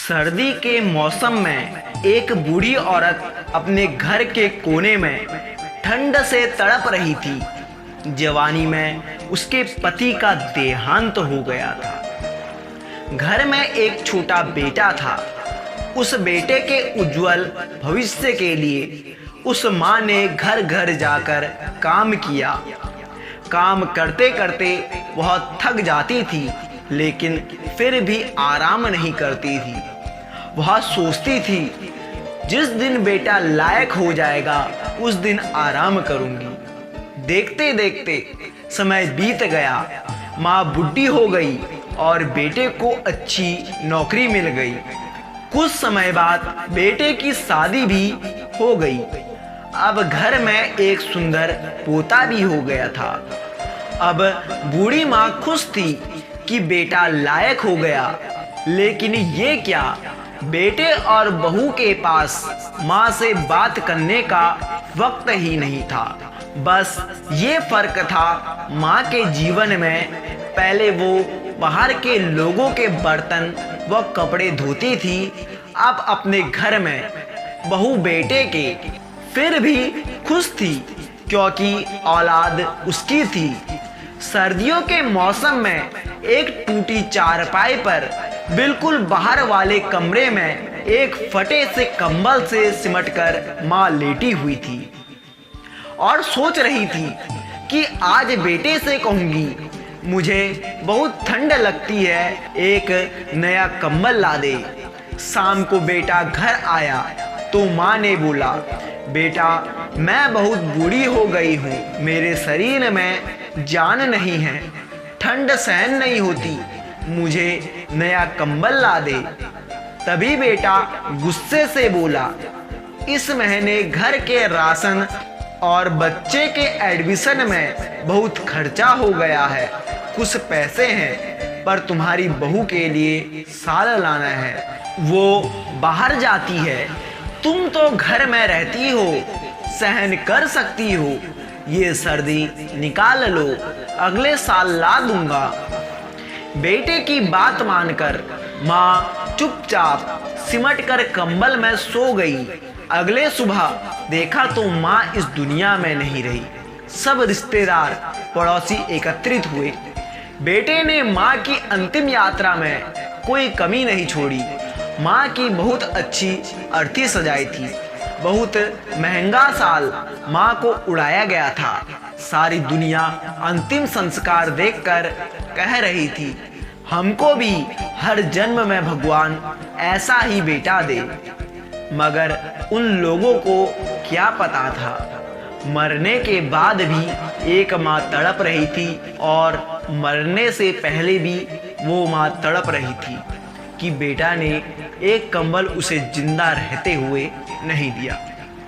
सर्दी के मौसम में एक बूढ़ी औरत अपने घर के कोने में ठंड से तड़प रही थी। जवानी में उसके पति का देहांत हो गया था। घर में एक छोटा बेटा था। उस बेटे के उज्जवल भविष्य के लिए उस माँ ने घर घर जाकर काम किया। काम करते करते बहुत थक जाती थी, लेकिन फिर भी आराम नहीं करती थी। वह सोचती थी, जिस दिन बेटा लायक हो जाएगा उस दिन आराम करूंगी। देखते देखते समय बीत गया। माँ बुढ़ी हो गई और बेटे को अच्छी नौकरी मिल गई। कुछ समय बाद बेटे की शादी भी हो गई। अब घर में एक सुंदर पोता भी हो गया था। अब बूढ़ी माँ खुश थी कि बेटा लायक हो गया, लेकिन ये क्या, बेटे और बहू के पास माँ से बात करने का वक्त ही नहीं था। बस ये फर्क था, माँ के जीवन में पहले वो बाहर के लोगों के बर्तन व कपड़े धोती थी, अब अपने घर में बहू बेटे के। फिर भी खुश थी क्योंकि औलाद उसकी थी। सर्दियों के मौसम में एक टूटी चारपाई पर बिल्कुल बाहर वाले कमरे में एक फटे से कंबल से सिमटकर माँ लेटी हुई थी और सोच रही थी कि आज बेटे से कहूंगी, मुझे बहुत ठंड लगती है, एक नया कंबल ला दे। शाम को बेटा घर आया तो माँ ने बोला, बेटा मैं बहुत बूढ़ी हो गई हूँ, मेरे शरीर में जान नहीं है, ठंड सहन नहीं होती, मुझे नया कंबल ला दे। तभी बेटा गुस्से से बोला, इस महीने घर के राशन और बच्चे के एडमिशन में बहुत खर्चा हो गया है। कुछ पैसे हैं, पर तुम्हारी बहू के लिए साल लाना है। वो बाहर जाती है, तुम तो घर में रहती हो, सहन कर सकती हो। ये सर्दी निकाल लो, अगले साल ला दूंगा। बेटे की बात मानकर माँ चुपचाप सिमट कर कंबल में सो गई। अगले सुबह देखा तो माँ इस दुनिया में नहीं रही। सब रिश्तेदार पड़ोसी एकत्रित हुए। बेटे ने माँ की अंतिम यात्रा में कोई कमी नहीं छोड़ी। माँ की बहुत अच्छी अर्थी सजाई थी। बहुत महंगा साल माँ को उड़ाया गया था। सारी दुनिया अंतिम संस्कार देखकर कह रही थी, हमको भी हर जन्म में भगवान ऐसा ही बेटा दे। मगर उन लोगों को क्या पता था, मरने के बाद भी एक माँ तड़प रही थी और मरने से पहले भी वो माँ तड़प रही थी कि बेटा ने एक कंबल उसे जिंदा रहते हुए नहीं दिया।